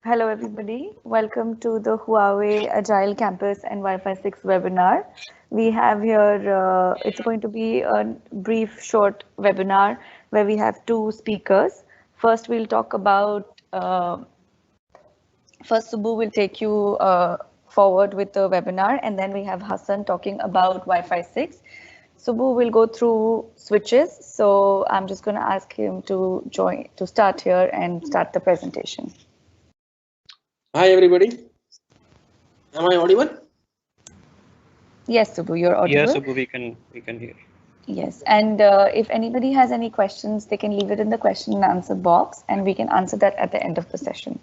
Hello, everybody. Welcome to the Huawei Agile Campus and Wi-Fi 6 webinar. We have here, it's going to be a brief, short webinar where we have two speakers. First, we'll talk about, first, Subbu will take you forward with the webinar, and then we have Hassan talking about Wi-Fi 6. Subbu will go through switches, so I'm just going to ask him to start here and start the presentation. Hi everybody. Am I audible? Yes, Subbu, you're audible. Yes, Subbu, we can hear. Yes, and if anybody has any questions, they can leave it in the question and answer box, and we can answer that at the end of the session.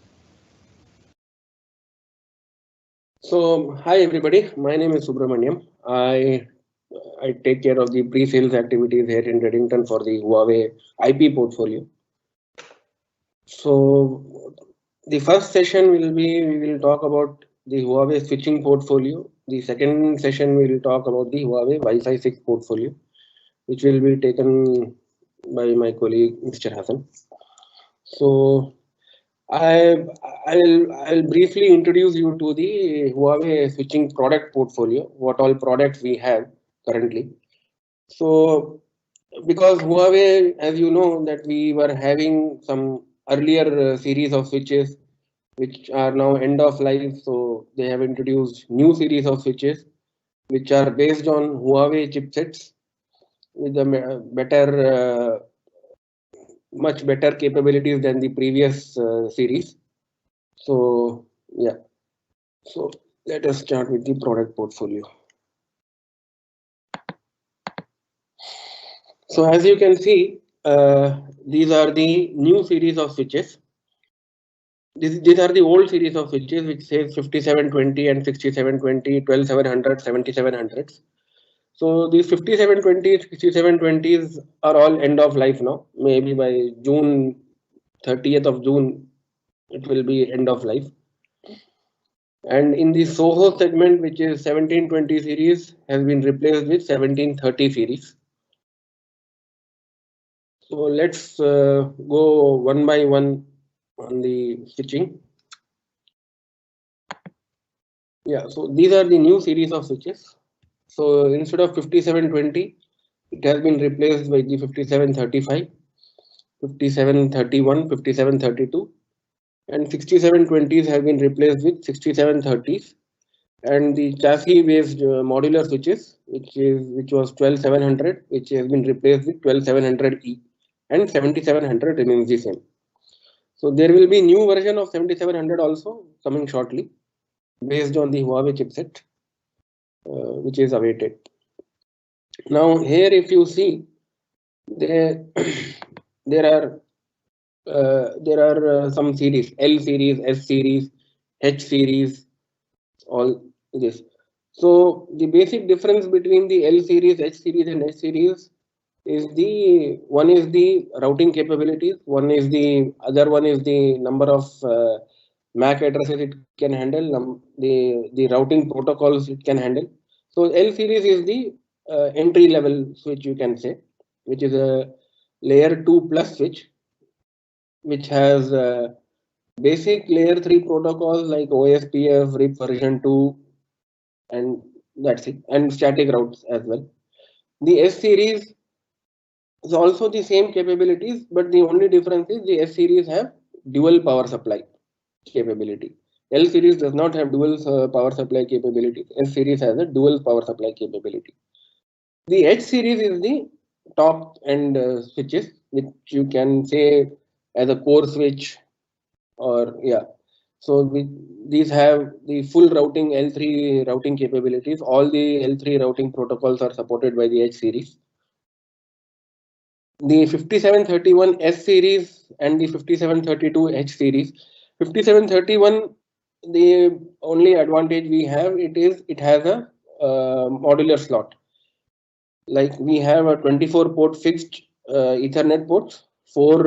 So, hi everybody. My name is Subramaniam. I take care of the pre-sales activities here in Redington for the Huawei IP portfolio. So, the first session we will talk about the Huawei switching portfolio. The second session we will talk about the Huawei Wi-Fi 6 portfolio, which will be taken by my colleague Mr. Hassan. So, I'll briefly introduce you to the Huawei switching product portfolio, what all products we have currently. So, because Huawei, as you know, that we were having some earlier series of switches which are now end of life. So they have introduced new series of switches which are based on Huawei chipsets with a better, much better capabilities than the previous series. So yeah, so let us start with the product portfolio. So as you can see, these are the new series of switches. These are the old series of switches which says 5720 and 6720, 12700, 7700s. So these 5720s, 6720s are all end of life now. Maybe by June 30th of June, it will be end of life. And in the Soho segment, which is 1720 series, has been replaced with 1730 series. So let's go one by one on the switching. Yeah, so these are the new series of switches. So instead of 5720, it has been replaced by the 5735, 5731, 5732, and 6720s have been replaced with 6730s. And the chassis based modular switches, which was 12700, which has been replaced with 12700E, and 7700 remains the same. So there will be new version of 7700 also coming shortly based on the Huawei chipset, which is awaited. Now here, if you see, there there are some series: L series, S series, H series, all this. So the basic difference between the L series, H series, and H series is one is the routing capabilities, other one is the number of MAC addresses it can handle, the routing protocols it can handle. So L series is the entry level switch, you can say, which is a layer 2 plus switch, which has basic layer 3 protocols like OSPF, RIP version 2, and that's it, and static routes as well. The S series is also the same capabilities, but the only difference is the S series have dual power supply capability. L series does not have dual power supply capability. S series has a dual power supply capability. The H series is the top end switches, which you can say as a core switch, or yeah. So these have the full routing L3 routing capabilities. All the L3 routing protocols are supported by the H series. The 5731 S series and the 5732 H series. 5731, the only advantage we have, it has a modular slot. Like we have a 24 port fixed Ethernet ports, four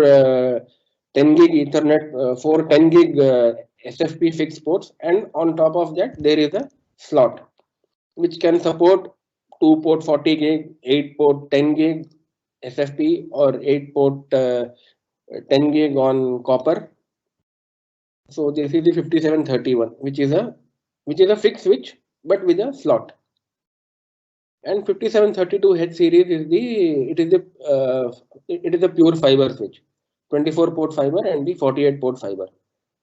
10 gig Ethernet, four 10 gig SFP fixed ports, and on top of that there is a slot which can support 2 port 40 gig, 8 port 10 gig SFP, or 8 port 10 gig on copper. So this is the 5731, which is a fixed switch but with a slot. And 5732H series is the pure fiber switch, 24 port fiber and the 48 port fiber.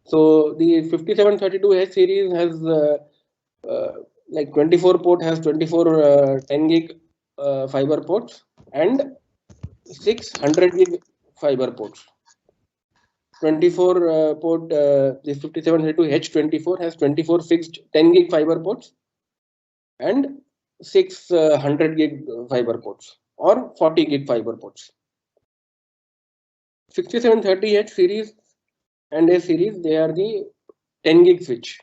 So the 5732H series has like 24 port has 24 10 gig fiber ports and 600 gig fiber ports. 24 port, this 5732H24 has 24 fixed 10 gig fiber ports and 600 gig fiber ports or 40 gig fiber ports. 6730H series and A series, they are the 10 gig switch.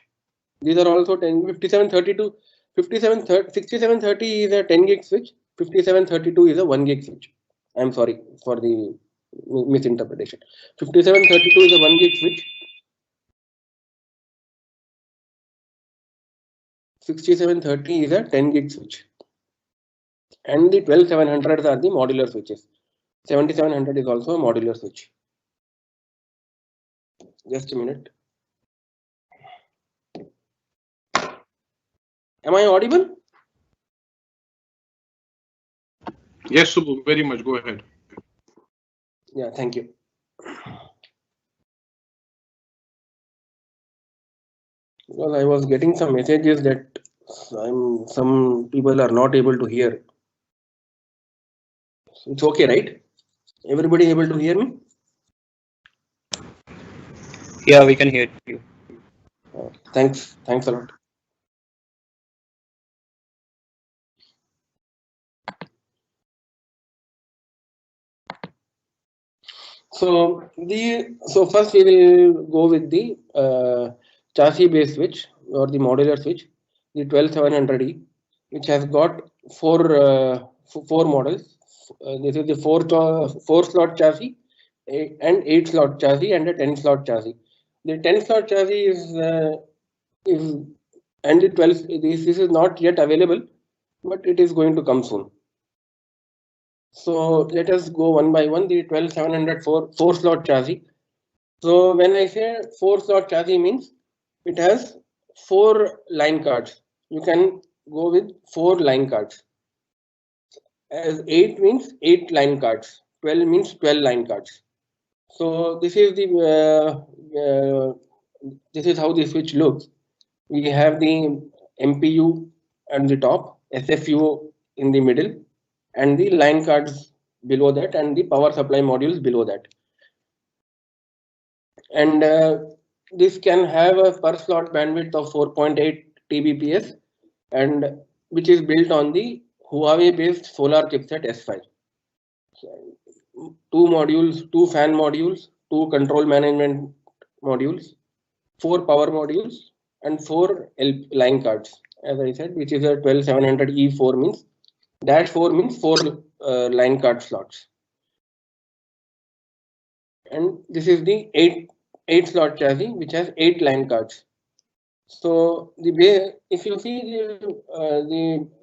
These are also 10, 5732, 6730 is a 10 gig switch, 5732 is a 1 gig switch. I'm sorry for the misinterpretation. 5732 is a 1 gig switch. 6730 is a 10 gig switch. And the 12700s are the modular switches. 7700 is also a modular switch. Just a minute. Am I audible? Yes, Subbu, very much. Go ahead. Yeah, thank you. Because I was getting some messages that some people are not able to hear. It's okay, right? Everybody able to hear me? Yeah, we can hear you. Thanks a lot. So first we will go with the chassis based switch or the modular switch, the 12700E, which has got four models. This is the four slot chassis, and 8 slot chassis, and a 10 slot chassis. The 10 slot chassis is and the 12. This is not yet available, but it is going to come soon. So let us go one by one. The 12700 four slot chassis. So when I say 4 slot chassis means it has 4 line cards. You can go with 4 line cards. As 8 means 8 line cards. 12 means 12 line cards. So this is how the switch looks. We have the MPU at the top, SFU in the middle, and the line cards below that, and the power supply modules below that. And this can have a per slot bandwidth of 4.8 Tbps, and which is built on the Huawei based solar chipset S5. 2 modules, 2 fan modules, 2 control management modules, 4 power modules, and 4 line cards. As I said, which is a 12700E4 means dash 4 means 4 line card slots. And this is the 8 slot chassis, which has 8 line cards. So if you see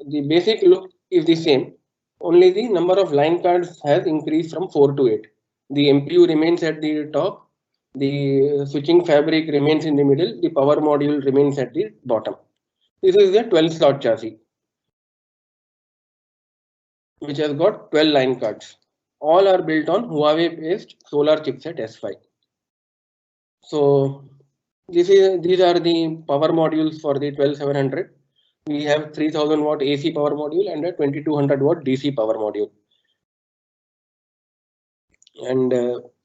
the basic look is the same, only the number of line cards has increased from 4 to 8. The MPU remains at the top, the switching fabric remains in the middle, the power module remains at the bottom. This is the 12 slot chassis, which has got 12 line cards. All are built on Huawei based solar chipset S5. So these are the power modules for the 12700. We have 3000 watt AC power module and a 2200 watt DC power module. And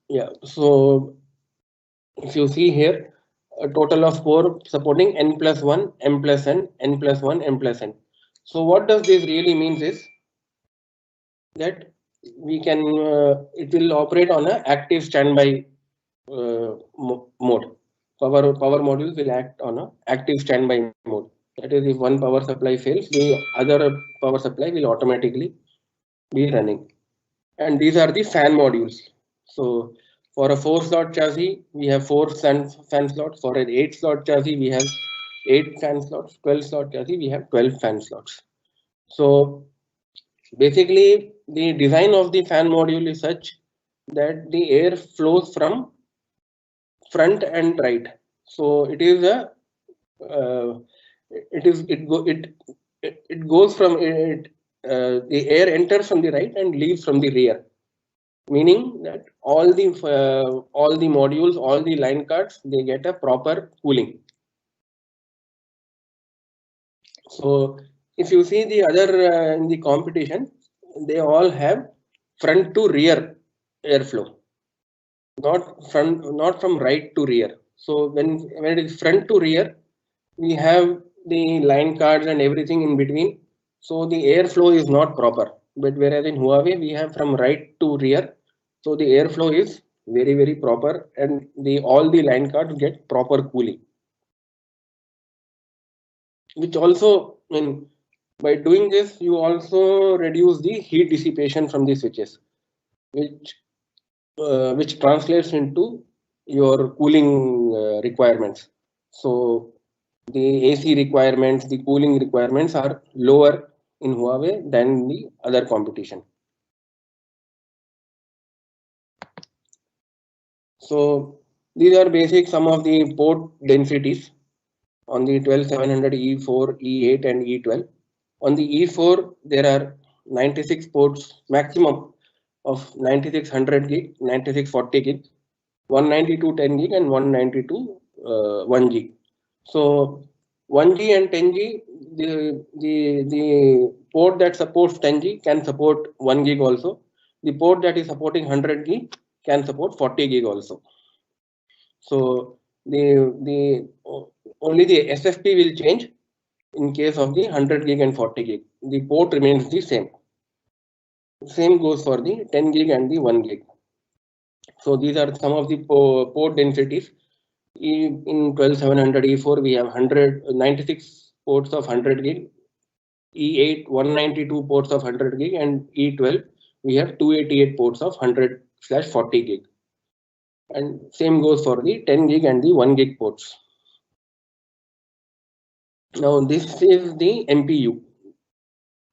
yeah, so if you see here, a total of 4 supporting N+1, M+N, N+1, M+N. So what does this really means is that we can it will operate on an active standby mode. Power module will act on an active standby mode. That is, if one power supply fails, the other power supply will automatically be running. And these are the fan modules. So for a 4 slot chassis, we have 4 fan slots. For an 8 slot chassis, we have 8 fan slots. 12 slot chassis, we have 12 fan slots. So basically, the design of the fan module is such that the air flows from front and right. So it is a it goes from it. The air enters from the right and leaves from the rear, meaning that all the modules, all the line cards, they get a proper cooling. So if you see the other in the competition, they all have front to rear airflow, not from right to rear. So when it is front to rear, we have the line cards and everything in between. So the airflow is not proper. But whereas in Huawei, we have from right to rear. So the airflow is very, very proper, and all the line cards get proper cooling. Which also, by doing this, you also reduce the heat dissipation from the switches, which translates into your cooling requirements. So the AC requirements, the cooling requirements are lower in Huawei than the other competition. So these are basic some of the port densities on the 12700 E4, E8 and E12. On the E4, there are 96 ports maximum of 9600 gig, 9640 gig, 192 10 gig and 192 1 gig. So 1G and 10G, the port that supports 10G can support 1 gig also. The port that is supporting 100 gig can support 40 gig also. So the only the SFP will change in case of the 100 gig and 40 gig. The port remains the same. Same goes for the 10 gig and the 1 gig. So these are some of the port densities. In 12700 E4, we have 96 ports of 100 gig, E8 192 ports of 100 gig, and E12 we have 288 ports of 100/40 gig. And same goes for the 10 gig and the 1 gig ports. Now this is the MPU.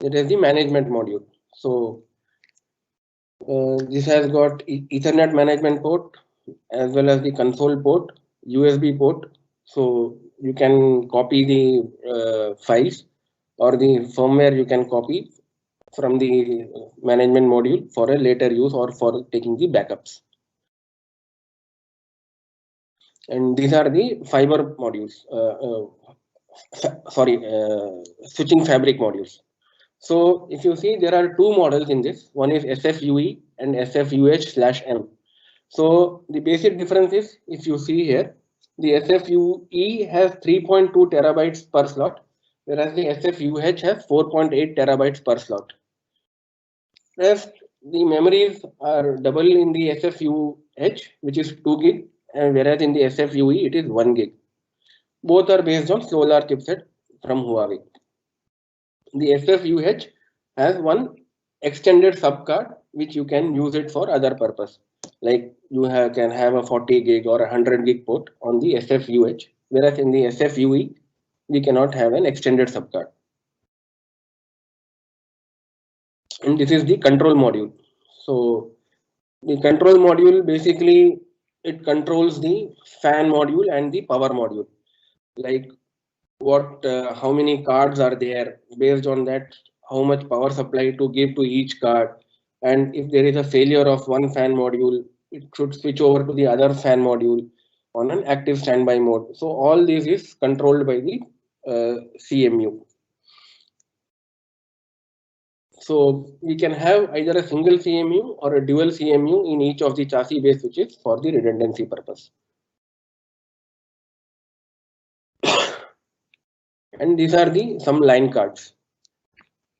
It is the management module. So this has got Ethernet management port as well as the console port, USB port. So you can copy the files or the firmware you can copy from the management module for a later use or for taking the backups. And these are the fiber modules, switching fabric modules. So if you see, there are two models in this. One is SFUE and SFUH/M. So the basic difference is, if you see here, the SFUE has 3.2 terabytes per slot, whereas the SFUH has 4.8 terabytes per slot. Rest, the memories are double in the SFUH, which is 2 gig, and whereas in the SFUE, it is 1 gig. Both are based on Solar chipset from Huawei. The SFUH has one extended subcard, which you can use it for other purpose. Like you can have a 40 gig or a 100 gig port on the SFUH, whereas in the SFUE, we cannot have an extended subcard. And this is the control module. So the control module, basically it controls the fan module and the power module. Like how many cards are there, based on that, how much power supply to give to each card. And if there is a failure of one fan module, it should switch over to the other fan module on an active standby mode. So all this is controlled by the CMU. So we can have either a single CMU or a dual CMU in each of the chassis based switches for the redundancy purpose. And these are some line cards,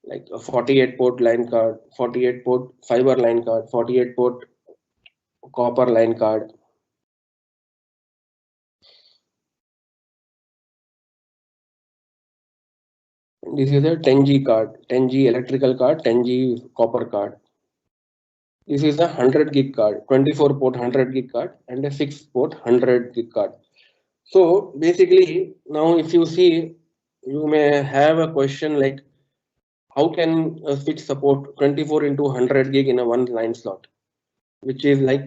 like a 48 port line card, 48 port fiber line card, 48 port copper line card. This is a 10G card, 10G electrical card, 10G copper card. This is a 100 gig card, 24 port 100 gig card, and a 6 port 100 gig card. So basically, now if you see, you may have a question like, how can a switch support 24 into 100 gig in a one line slot, which is like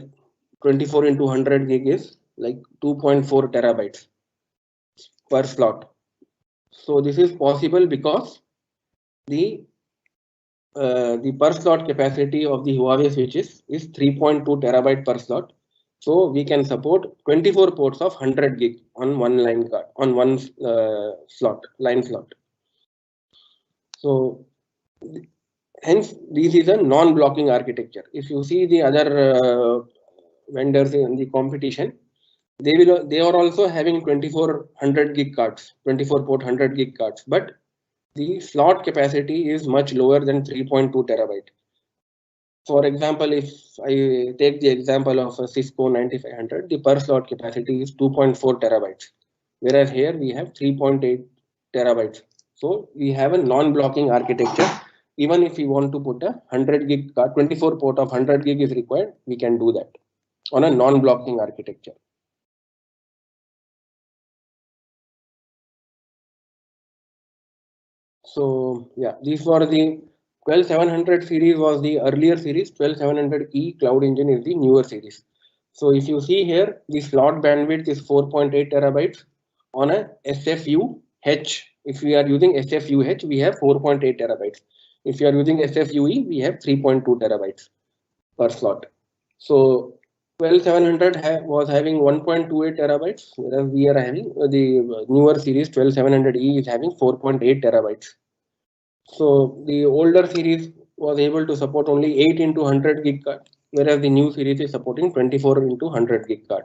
24 into 100 gig is like 2.4 terabytes. per slot. So this is possible because the per slot capacity of the Huawei switches is 3.2 terabyte per slot. So we can support 24 ports of 100 gig on one line card, on one line slot. So hence this is a non-blocking architecture. If you see the other vendors in the competition, they are also having 2400 gig cards, 24 port 100 gig cards, but the slot capacity is much lower than 3.2 terabyte. For example, if I take the example of a Cisco 9500, the per slot capacity is 2.4 terabytes, whereas here we have 3.8 terabytes. So we have a non-blocking architecture. Even if we want to put a 100 gig card, 24 port of 100 gig is required, we can do that on a non-blocking architecture. So yeah, these were the 12700 series was the earlier series. 12700E Cloud Engine is the newer series. So if you see here, the slot bandwidth is 4.8 terabytes on a SFU-H. If we are using SFU-H, we have 4.8 terabytes. If you are using SFU-E, we have 3.2 terabytes per slot. So 12700 was having 1.28 terabytes, whereas we are having the newer series 12700E is having 4.8 terabytes. So the older series was able to support only 8 into 100 gig card, whereas the new series is supporting 24 into 100 gig card.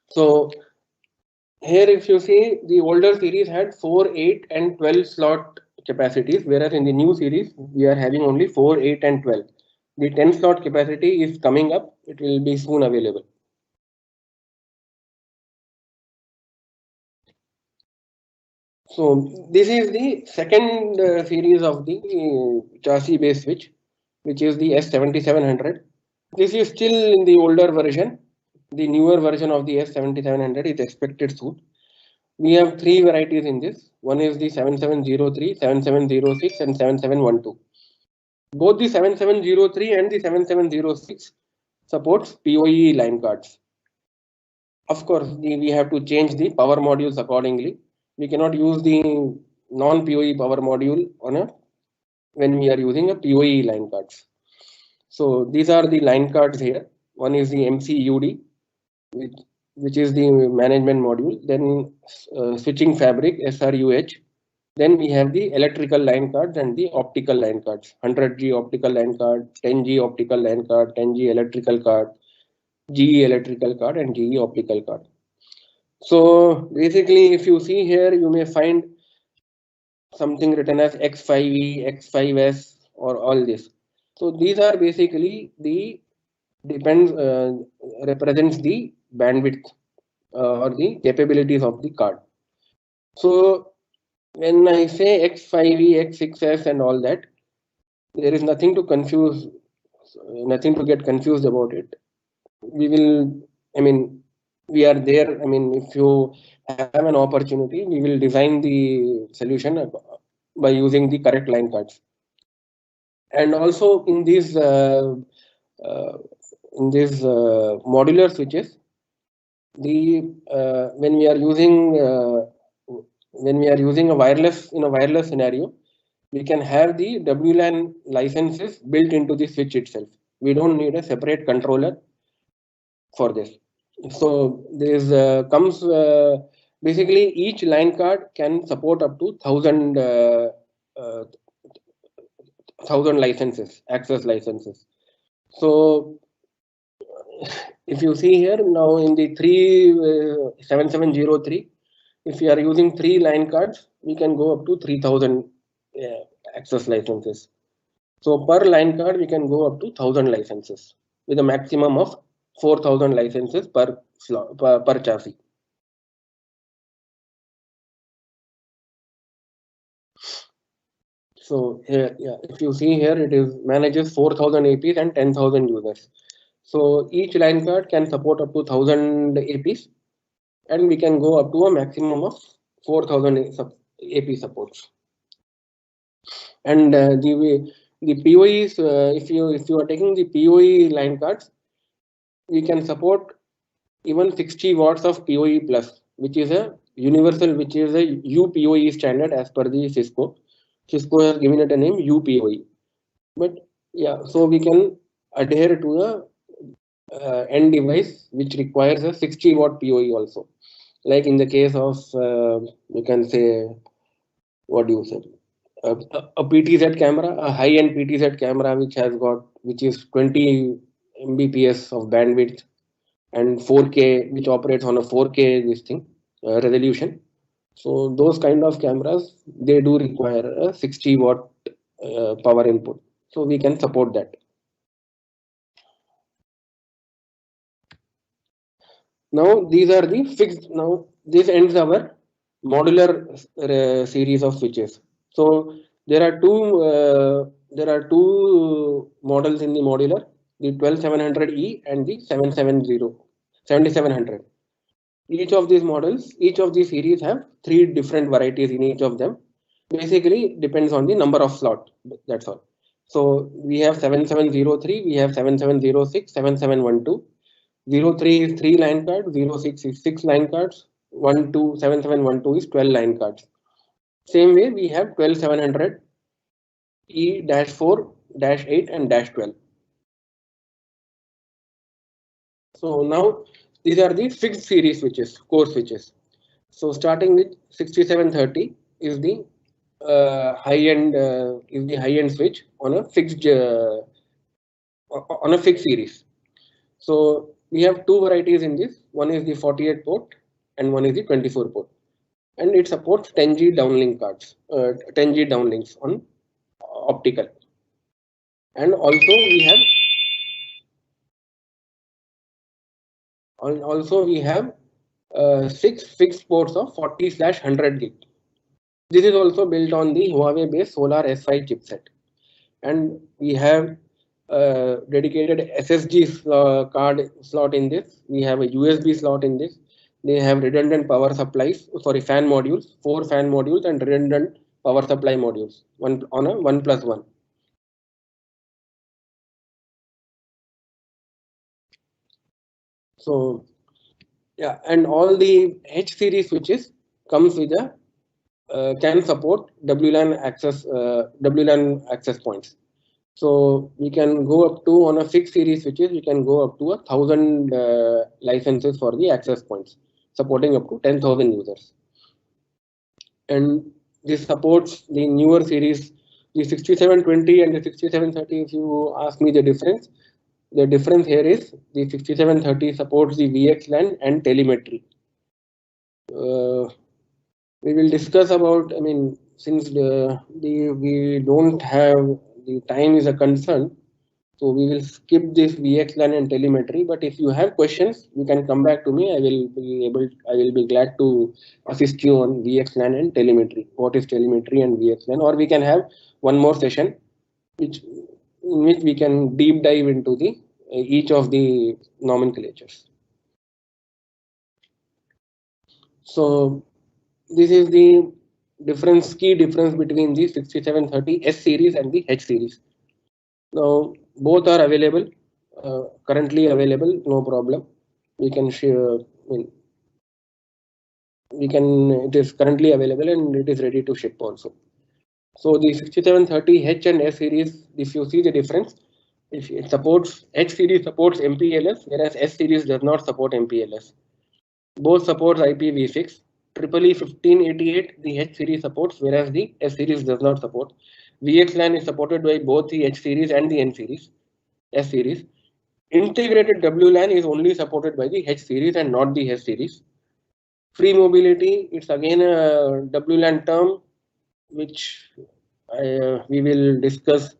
So here if you see, the older series had 4, 8 and 12 slot capacities, whereas in the new series we are having only 4, 8 and 12. The 10 slot capacity is coming up, it will be soon available. So this is the second series of the chassis based switch, which is the S7700. This is still in the older version. The newer version of the S7700 is expected soon. We have three varieties in this. One is the 7703, 7706 and 7712. Both the 7703 and the 7706 supports PoE line cards. Of course, we have to change the power modules accordingly. We cannot use the non-PoE power module when we are using a PoE line cards. So these are the line cards here. One is the MCUD, which is the management module. Then switching fabric, SRUH. Then we have the electrical line cards and the optical line cards. 100G optical line card, 10G optical line card, 10G electrical card, GE electrical card and GE optical card. So basically, if you see here, you may find something written as X5E, X5S, or all this. So these are basically the represents the bandwidth or the capabilities of the card. So when I say X5E, X6S, and all that, there is nothing to confuse, nothing to get confused about it. We will, we are there. If you have an opportunity, we will design the solution by using the correct line cards. And also in these modular switches, when we are using a wireless scenario, we can have the WLAN licenses built into the switch itself. We don't need a separate controller for this. So this comes basically each line card can support up to 1,000 licenses, access licenses. So if you see here now in the 7703, if you are using 3 line cards, we can go up to 3,000 access licenses. So per line card, we can go up to 1,000 licenses with a maximum of 4,000 licenses per chassis. So here, if you see here, it manages 4,000 APs and 10,000 users. So each line card can support up to 1,000 APs, and we can go up to a maximum of 4,000 AP supports. And the PoEs, if you are taking the PoE line cards, we can support even 60 watts of PoE plus, which is a universal, which is a UPoE standard as per the Cisco. Cisco has given it a name UPoE. But yeah, so we can adhere to a end device which requires a 60 watt PoE also. Like in the case of you can say, what do you say, a PTZ camera, a high-end PTZ camera which is 20 Mbps of bandwidth and 4K, which operates on a 4K this thing resolution. So those kind of cameras, they do require a 60 watt power input. So we can support that. Now these are the fixed. Now this ends our modular series of switches. So there are two models in the modular, the 12700E and the 7700. Each of these models, each of these series have three different varieties in each of them. Basically depends on the number of slot. That's all. So we have 7703, we have 7706, 7712. 03 is 3 line cards, 06 is 6 line cards, 127712 is 12 line cards. Same way we have 12700 E-4, -8 and -12. So now these are the fixed series switches, core switches. So starting with 6730 is the high end switch on a fixed series. So we have two varieties in this. One is the 48 port and one is the 24 port. And it supports 10G downlink cards, 10G downlinks on optical. And also we have 6 fixed ports of 40/100 gig. This is also built on the Huawei based Solar S5 chipset. And we have dedicated SSD card slot in this. We have a USB slot in this. They have redundant power supplies, fan modules, 4 fan modules and redundant power supply modules, one on a 1+1. So yeah, and all the H series switches comes with a can support WLAN access points. So we can go up to, on a fixed series switches, we can go up to 1,000 licenses for the access points, supporting up to 10,000 users. And this supports the newer series, the 6720 and the 6730. If you ask me the difference here is the 6730 supports the VXLAN and telemetry. We will discuss about, I mean, since we don't have, the time is a concern, so we will skip this VXLAN and telemetry. But if you have questions, you can come back to me. I will be glad to assist you on VXLAN and telemetry. What is telemetry and VXLAN? Or we can have one more session, in which we can deep dive into the each of the nomenclatures. So this is the key difference between the 6730 S series and the H series. Now both are available, currently available, no problem. We can share. It is currently available and it is ready to ship also. So the 6730 H and S series, if you see the difference, it supports, H series supports MPLS, whereas S series does not support MPLS. Both supports IPv6. EEE 1588, the H series supports, whereas the S series does not support. VXLAN is supported by both the H series and the S series. Integrated WLAN is only supported by the H series and not the S series. Free mobility, it's again a WLAN term, which we will discuss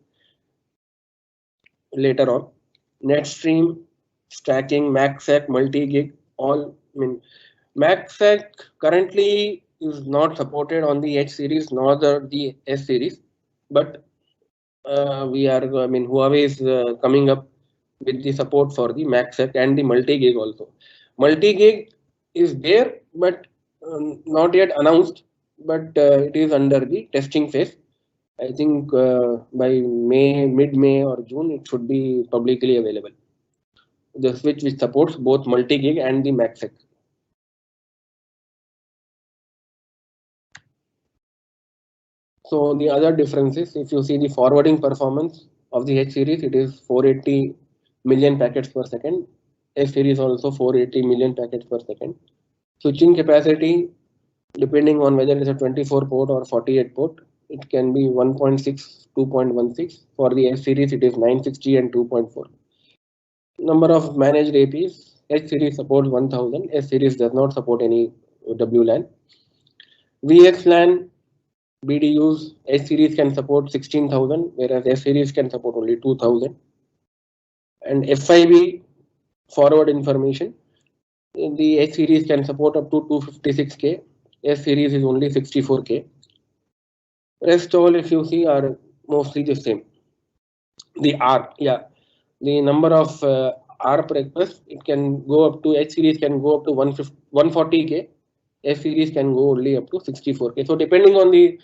later on. NetStream, stacking, MACsec, multi-gig, all. MACsec currently is not supported on the H series nor the S series, but Huawei is coming up with the support for the MACsec and the multi-gig also. Multi-gig is there, but not yet announced, but it is under the testing phase. I think by mid-May or June, it should be publicly available. the switch which supports both multi-gig and the MACsec. So the other difference is, if you see the forwarding performance of the H series, it is 480 million packets per second. S series also 480 million packets per second. Switching capacity, depending on whether it is a 24 port or 48 port, it can be 1.6, 2.16. For the S series, it is 960 and 2.4. Number of managed APs, H series supports 1000, S series does not support any WLAN. VXLAN BDUs, H series can support 16,000, whereas S series can support only 2,000. And FIB forward information, the H series can support up to 256K, S series is only 64K. Rest all, if you see, are mostly the same. The R, yeah, the number of ARP requests, it can go up to, H series can go up to 140K, S series can go only up to 64K. So depending on the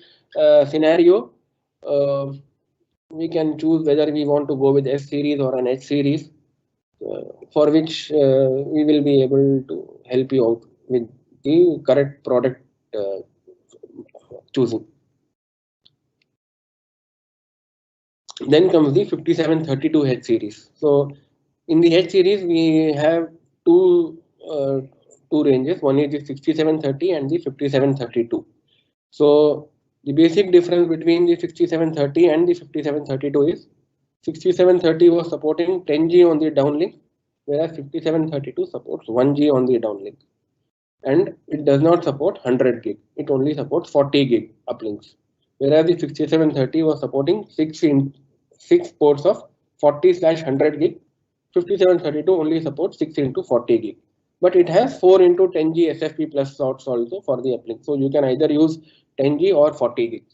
scenario, we can choose whether we want to go with S series or an H series, for which we will be able to help you out with the correct product choosing. Then comes the 5732 H series. So in the H series, we have two ranges. One is the 6730 and the 5732. So the basic difference between the 6730 and the 5732 is 6730 was supporting 10G on the downlink, whereas 5732 supports 1G on the downlink. And it does not support 100 gig. It only supports 40 gig uplinks. Whereas the 6730 was supporting 6 ports of 40/100 gig. 5732 only supports 6 into 40 gig. But it has 4 into 10G SFP plus slots also for the uplink. So you can either use 10G or 40 gig.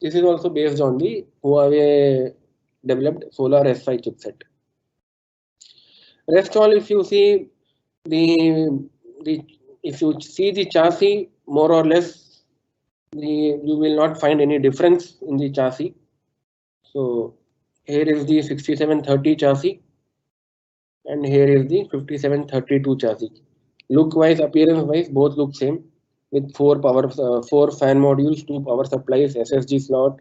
This is also based on the Huawei developed Solar S5 chipset. Rest all, if you see if you see the chassis, more or less, you will not find any difference in the chassis. So here is the 6730 chassis, and here is the 5732 chassis. Look wise, appearance wise, both look same, with 4 fan modules, 2 power supplies, SSD slot,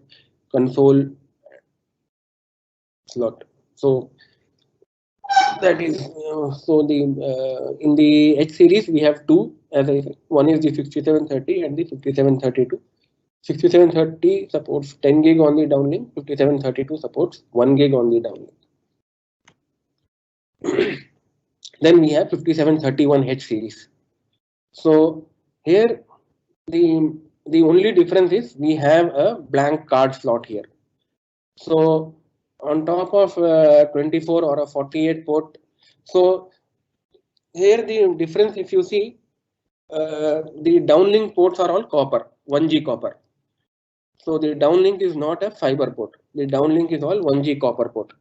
console slot. So that is so the in the H series we have two, as I said. One is the 6730 and the 5732. 6730 supports 10 gig on the downlink. 5732 supports 1 gig on the downlink. Then we have 5731 H series. So here the only difference is we have a blank card slot here. So on top of 24 or a 48 port, so here the difference, if you see, the downlink ports are all copper, 1G copper. So the downlink is not a fiber port. The downlink is all 1G copper port.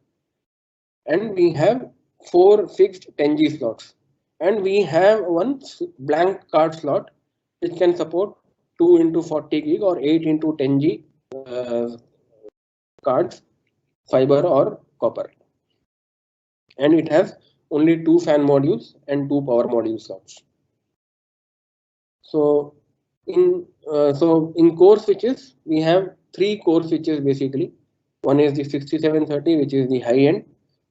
And we have 4 fixed 10G slots. And we have one blank card slot which can support 2 into 40 gig or 8 into 10G cards, fiber or copper. And it has only 2 fan modules and 2 power module slots. So in core switches, we have 3 core switches basically. One is the 6730, which is the high end,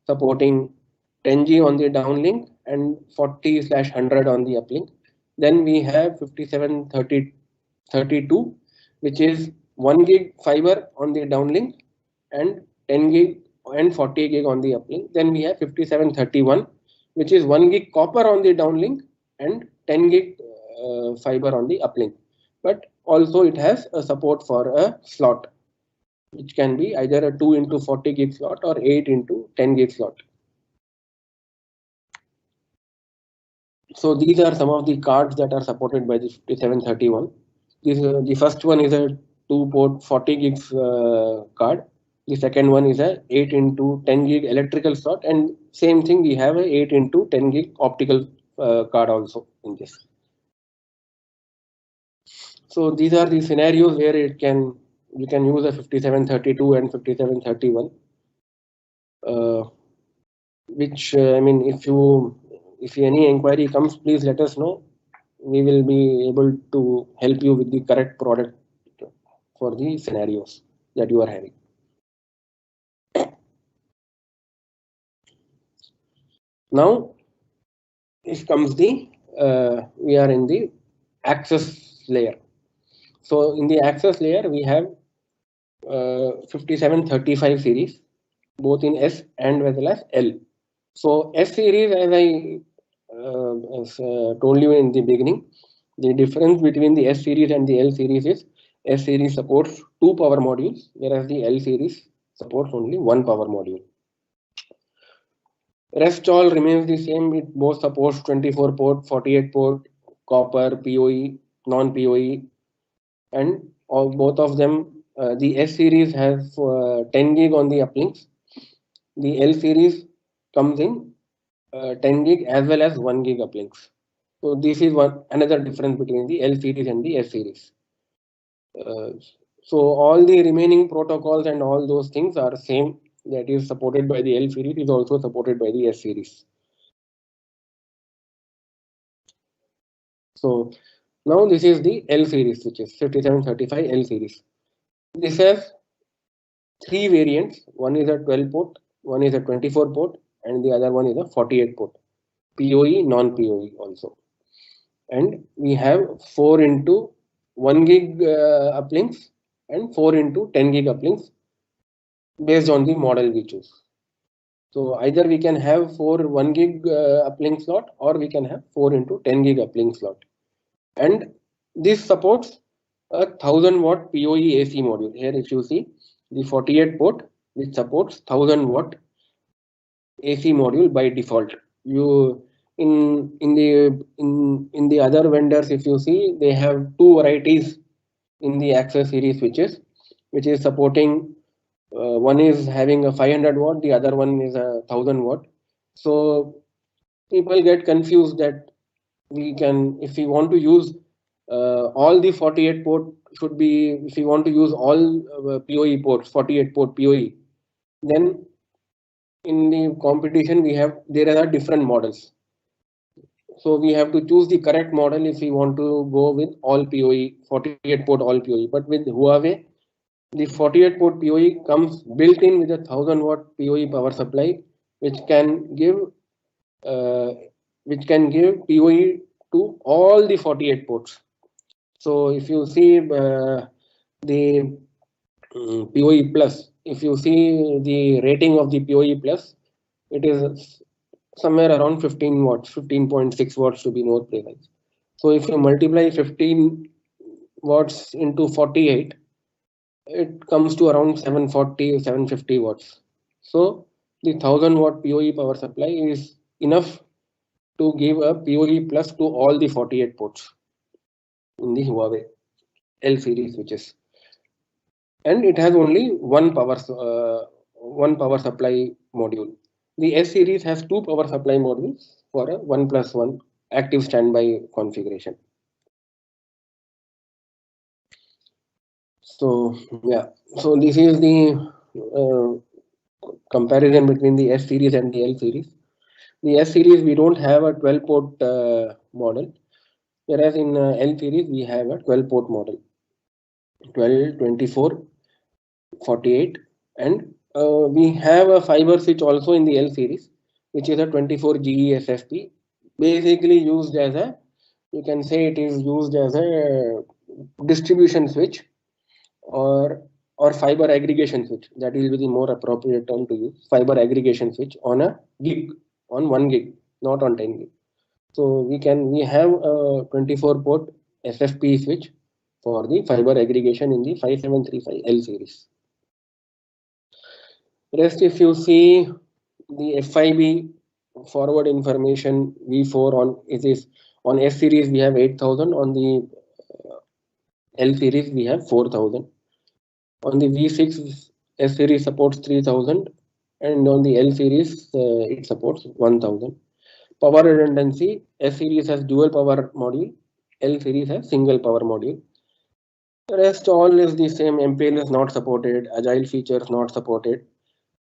supporting 10G on the downlink and 40/100 on the uplink. Then we have 5732, which is 1 gig fiber on the downlink and 10 gig and 40 gig on the uplink. Then we have 5731, which is 1 gig copper on the downlink and 10 gig fiber on the uplink. But also it has a support for a slot, which can be either a 2 into 40 gig slot or 8 into 10 gig slot. So these are some of the cards that are supported by the 5731. The first one is a 2 port 40 gigs card. The second one is a 8 into 10 gig electrical slot, and same thing, we have a 8 into 10 gig optical card also in this. So these are the scenarios where you can use a 5732 and 5731. which I mean, if any inquiry comes, please let us know. We will be able to help you with the correct product for the scenarios that you are having. Now, this comes the we are in the access layer. So in the access layer, we have 5735 series, both in S and as well as L. So S series, as I told you in the beginning, the difference between the S series and the L series is S series supports 2 power modules, whereas the L series supports only 1 power module. Rest all remains the same. It both supports 24 port, 48 port, copper, PoE, non-PoE, and both of them. The S series has 10 gig on the uplinks. The L series comes in 10 gig as well as 1 gig uplinks. So this is another difference between the L series and the S series. So all the remaining protocols and all those things are same. That is supported by the L series is also supported by the S series. So now this is the L series, which is 5735 L series. This has 3 variants. One is a 12 port, one is a 24 port, and the other one is a 48 port. PoE, non-PoE also. And we have 4 into 1 gig uplinks and 4 into 10 gig uplinks based on the model we choose. So either we can have 4 1 gig uplink slot, or we can have 4 into 10 gig uplink slot. And this supports a 1000 watt PoE AC module. Here if you see the 48 port, which supports 1000 watt AC module by default. You in the other vendors, if you see, they have 2 varieties in the access series switches, which is supporting one is having a 500 watt, the other one is a 1000 watt. So people get confused that we can, if we want to use all the 48 port should be, if we want to use all PoE ports, 48 port PoE, then in the competition there are different models. So we have to choose the correct model if we want to go with all PoE, 48 port all PoE. But with Huawei, the 48 port PoE comes built in with a 1000 watt PoE power supply, which can give PoE to all the 48 ports. So if you see the PoE plus, if you see the rating of the PoE plus, it is somewhere around 15 watts, 15.6 watts to be more precise. So if you multiply 15 watts into 48, it comes to around 740 or 750 watts. So the 1000 watt PoE power supply is enough to give a PoE plus to all the 48 ports in the Huawei L series switches. And it has only one power supply module. The S series has 2 power supply modules for a 1+1 active standby configuration. So yeah, so this is the comparison between the S series and the L series. The S series we don't have a 12 port model, whereas in L series we have a 12 port model, 12, 24, 48, and we have a fiber switch also in the L series, which is a 24 GE SFP, basically used as a, you can say it is used as a distribution switch or fiber aggregation switch. That will be the more appropriate term to use. Fiber aggregation switch on a gig, on 1 gig, not on 10 gig. So we have a 24 port SFP switch for the fiber aggregation in the 5735L series. Rest, if you see the FIB forward information V4 on it is on S series we have 8000, on the L series we have 4000. On the V6 S series supports 3000, and on the L series it supports 1000. Power redundancy, S series has dual power module, L series has single power module. The rest all is the same. MPL is not supported, Agile features not supported.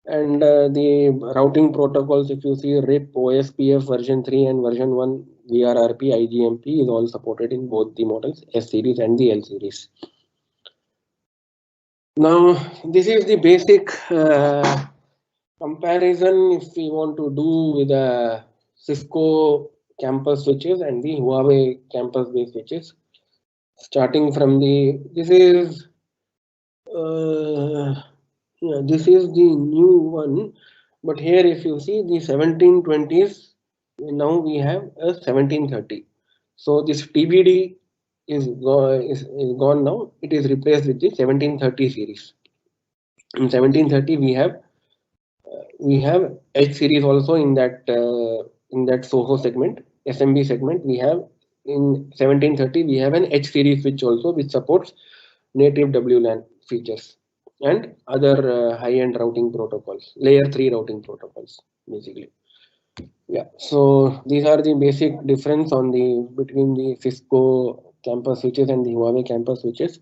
And the routing protocols, if you see RIP, OSPF version 3 and version 1, VRRP, IGMP is all supported in both the models, S series and the L series. Now, this is the basic comparison if we want to do with the Cisco campus switches and the Huawei campus based switches. Starting from this is the new one, but here if you see the 1720s, now we have a 1730. So this TBD is gone now. It is replaced with the 1730 series. In 1730 we have H series also in that SOHO segment, SMB segment. We have in 1730 we have an H series switch also, which supports native WLAN features and other high-end routing protocols, layer 3 routing protocols basically. Yeah, so these are the basic difference between the Cisco campus switches and the Huawei campus switches.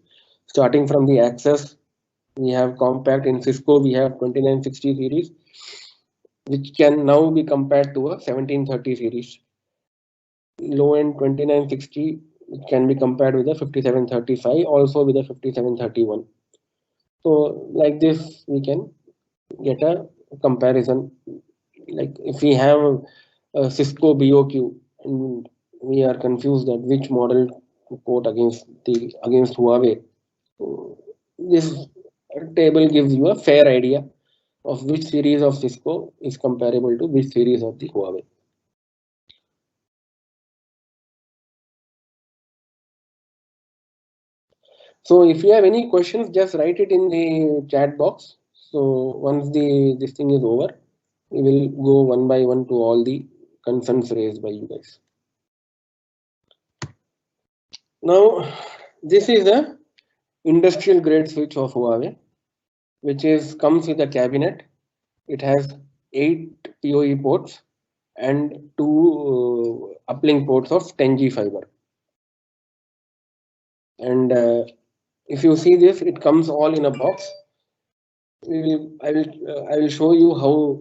Starting from the access, we have compact. In Cisco we have 2960 series, which can now be compared to a 1730 series. Low end 2960, it can be compared with a 5735, also with a 5731. So like this, we can get a comparison. Like if we have a Cisco BOQ and we are confused that which model to quote against Huawei, so this table gives you a fair idea of which series of Cisco is comparable to which series of the Huawei. So if you have any questions, just write it in the chat box. So once this thing is over, we will go one by one to all the concerns raised by you guys. Now, this is a industrial grade switch of Huawei, which comes with a cabinet. It has 8 PoE ports and 2 uplink ports of 10G fiber. And if you see this, it comes all in a box. I will show you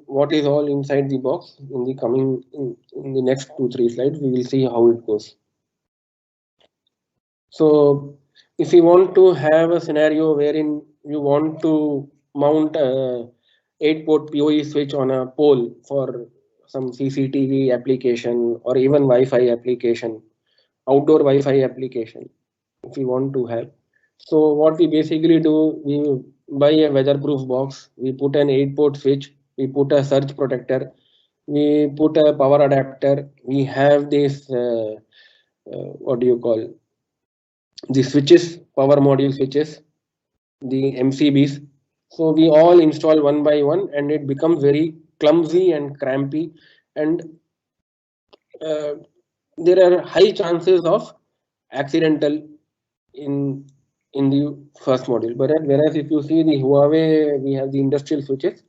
what is all inside the box in the next 2-3 slides. We will see how it goes. So if you want to have a scenario wherein you want to mount a 8-port PoE switch on a pole for some CCTV application or even Wi-Fi application, outdoor Wi-Fi application, if you want to have. So what we basically do, we buy a weatherproof box, we put an 8-port switch, we put a surge protector, we put a power adapter, we have this, what do you call, the switches, power module switches, the MCBs. So we all install one by one and it becomes very clumsy and crampy, and there are high chances of accidental in the first module. But whereas if you see the Huawei, we have the industrial switches.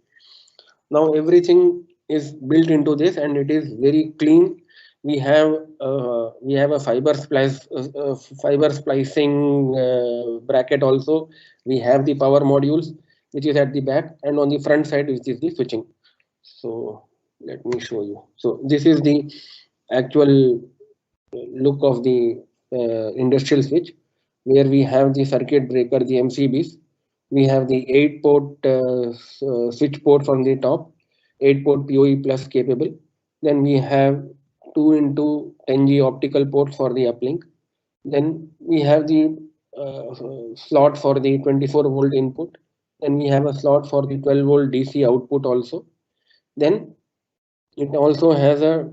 Now everything is built into this and it is very clean. We have a fiber splicing bracket also. We have the power modules, which is at the back, and on the front side, which is the switching. So let me show you. So this is the actual look of the industrial switch, where we have the circuit breaker, the MCBs. We have the 8-port switch ports on the top, 8-port PoE plus capable. Then we have 2 into 10G optical ports for the uplink. Then we have the slot for the 24-volt input. Then we have a slot for the 12-volt DC output also. Then it also has a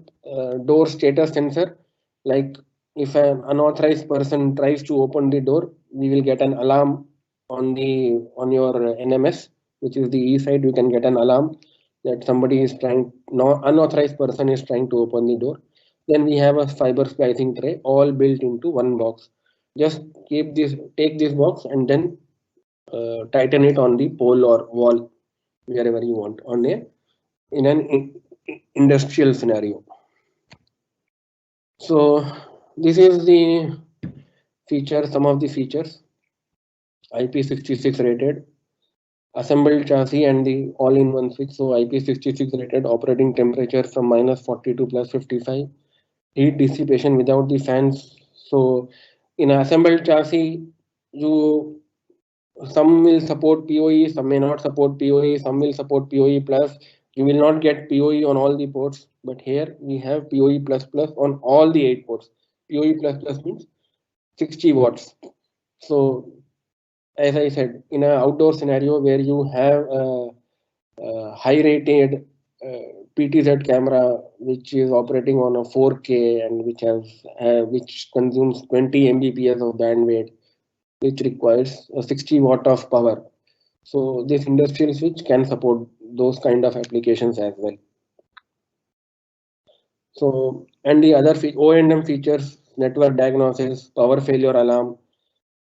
door status sensor. Like if an unauthorized person tries to open the door, we will get an alarm on your NMS, which is the E side. You can get an alarm that somebody is unauthorized person is trying to open the door. Then we have a fiber splicing tray, all built into one box. Just take this box and then tighten it on the pole or wall, wherever you want, in an industrial scenario. So this is the some of the features. IP66 rated, assembled chassis and the all-in-one switch. So IP66 rated operating temperature from -40 to +55. Heat dissipation without the fans. So in an assembled chassis, you some will support PoE, some may not support PoE, some will support PoE plus. You will not get PoE on all the ports, but here we have PoE plus plus on all the 8 ports. PoE plus plus means 60 watts. So as I said, in an outdoor scenario where you have a high rated PTZ camera which is operating on a 4K and which consumes 20 Mbps of bandwidth, which requires a 60 watt of power. So this industrial switch can support those kind of applications as well. So and the other O&M features, network diagnosis, power failure alarm,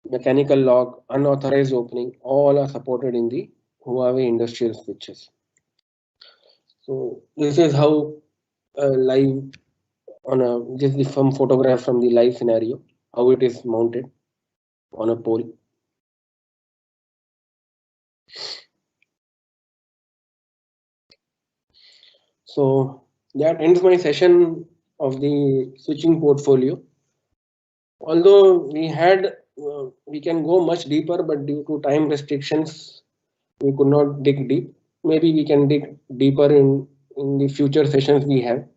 mechanical lock, unauthorized opening, all are supported in the Huawei industrial switches. So this is how live on a just the some photograph from the live scenario, how it is mounted on a pole. So that ends my session of the switching portfolio. Although we can go much deeper, but due to time restrictions, we could not dig deep. Maybe we can dig deeper in the future sessions we have.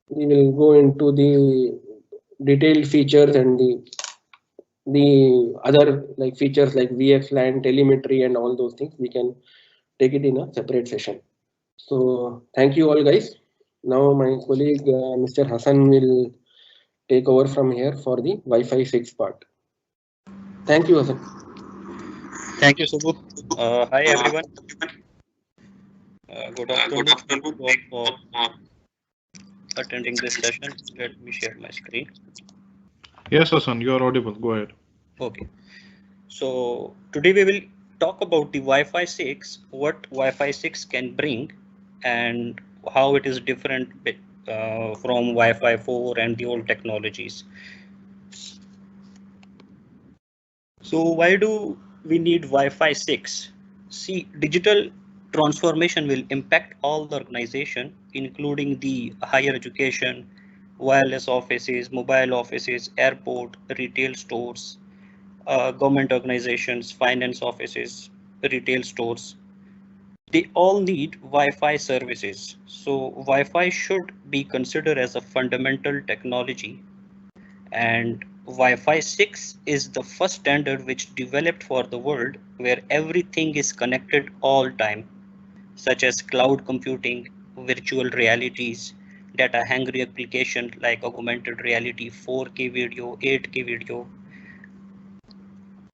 We will go into the detailed features and the other like features like VXLAN, telemetry, and all those things. We can take it in a separate session. So thank you all guys. Now my colleague Mr. Hassan will take over from here for the Wi-Fi 6 part. Thank you, Hassan. Thank you, Subbu. Hi, everyone. Good afternoon. Thank you all for attending this session. Let me share my screen. Yes, Hassan, you are audible. Go ahead. Okay. So today we will talk about the Wi-Fi 6, what Wi-Fi 6 can bring, and how it is different from Wi-Fi 4 and the old technologies. So why do we need Wi-Fi 6? See, digital transformation will impact all the organization, including the higher education, wireless offices, mobile offices, airport, retail stores, government organizations, finance offices, retail stores. They all need Wi-Fi services. So Wi-Fi should be considered as a fundamental technology, and Wi-Fi 6 is the first standard which developed for the world where everything is connected all time, such as cloud computing, virtual realities, data hungry applications like augmented reality, 4K video, 8K video,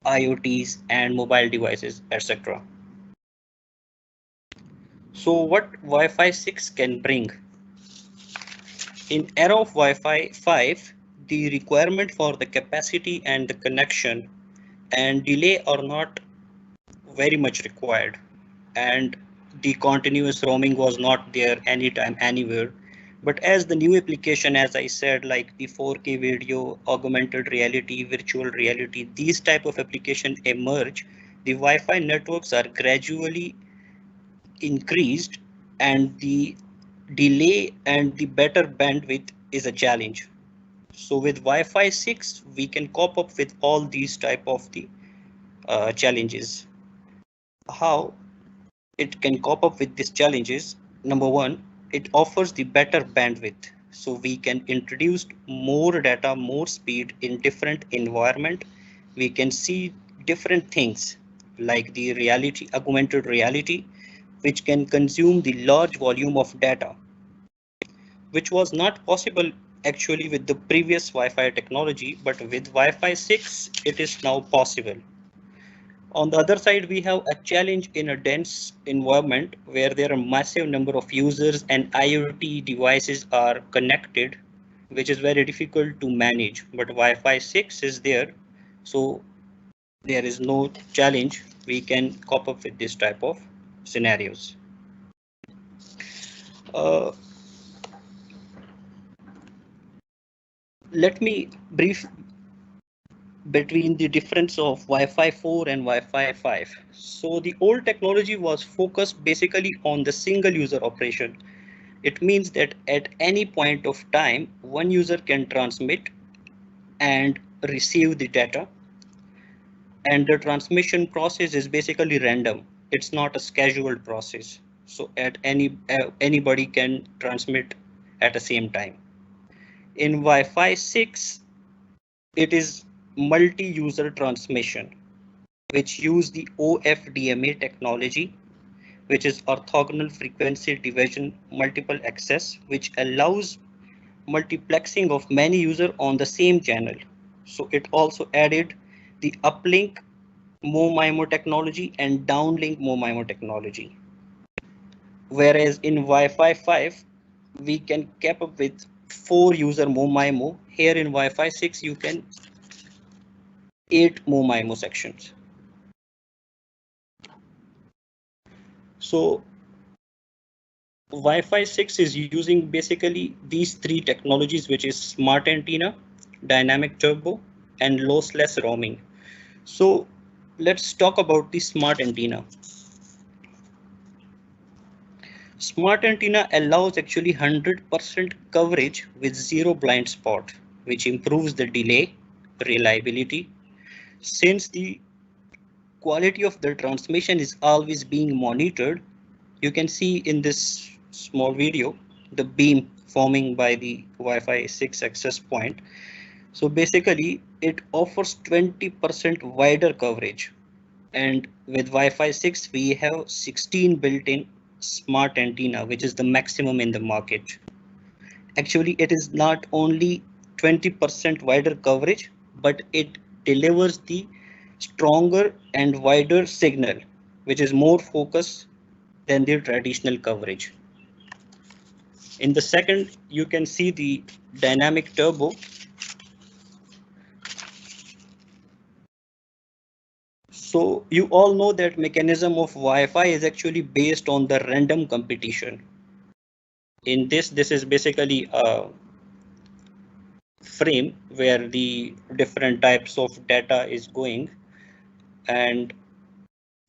IoTs and mobile devices, etc. So what Wi-Fi 6 can bring? In era of Wi-Fi 5, the requirement for the capacity and the connection and delay are not very much required, and the continuous roaming was not there anytime anywhere. But as the new application, as I said, like the 4K video, augmented reality, virtual reality, these type of application emerge, the Wi-Fi networks are gradually increased, and the delay and the better bandwidth is a challenge. So with Wi-Fi 6 we can cope up with all these type of the challenges. How it can cope up with these challenges? Number one, it offers the better bandwidth, so we can introduce more data, more speed in different environment. We can see different things like the reality, augmented reality, which can consume the large volume of data, which was not possible actually with the previous Wi-Fi technology, but with Wi-Fi 6 it is now possible. On the other side, we have a challenge in a dense environment where there are massive number of users and IoT devices are connected, which is very difficult to manage. But Wi-Fi 6 is there, so there is no challenge. We can cope up with this type of scenarios. Let me brief between the difference of Wi-Fi 4 and Wi-Fi 5. So the old technology was focused basically on the single user operation. It means that at any point of time, one user can transmit and receive the data, and the transmission process is basically random. It's not a scheduled process. So at anybody can transmit at the same time. In Wi-Fi 6, it is multi-user transmission, which use the OFDMA technology, which is orthogonal frequency division multiple access, which allows multiplexing of many users on the same channel. So it also added the uplink MoMIMO technology and downlink MoMIMO technology. Whereas in Wi-Fi 5, we can keep up with 4 user MoMIMO. Here in Wi-Fi 6, you can 8 MoMIMO sections. So Wi-Fi 6 is using basically these 3 technologies, which is smart antenna, dynamic turbo, and lossless roaming. So let's talk about the smart antenna. Smart antenna allows actually 100% coverage with zero blind spot, which improves the delay, reliability. Since the quality of the transmission is always being monitored, you can see in this small video the beam forming by the Wi-Fi 6 access point. So basically it offers 20% wider coverage, and with Wi-Fi 6 we have 16 built-in smart antenna, which is the maximum in the market. Actually it is not only 20% wider coverage, but it delivers the stronger and wider signal, which is more focused than the traditional coverage. In the second, you can see the dynamic turbo. So you all know that mechanism of Wi-Fi is actually based on the random competition. In this is basically a frame where the different types of data is going, and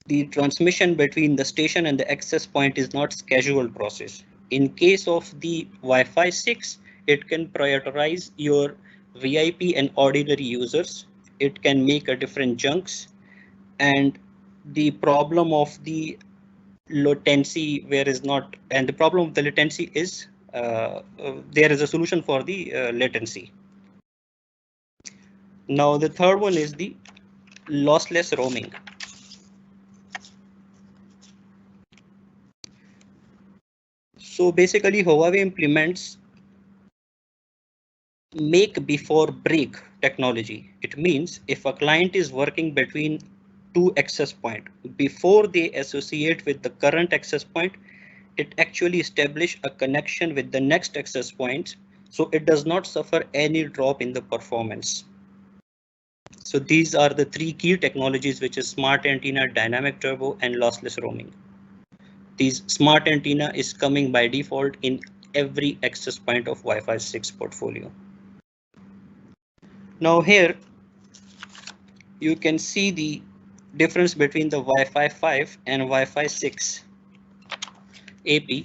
the transmission between the station and the access point is not scheduled process. In case of the Wi-Fi 6, it can prioritize your VIP and ordinary users. It can make a different chunks, and the problem of the latency where is not, and the problem of the latency is there is a solution for the latency. Now the third one is the lossless roaming. So basically Huawei implements make before break technology. It means if a client is working between 2 access point, before they associate with the current access point, it actually establish a connection with the next access point, so it does not suffer any drop in the performance. So these are the 3 key technologies, which is smart antenna, dynamic turbo, and lossless roaming. These smart antenna is coming by default in every access point of Wi-Fi 6 portfolio. Now here you can see the difference between the Wi-Fi 5 and Wi-Fi 6 AP.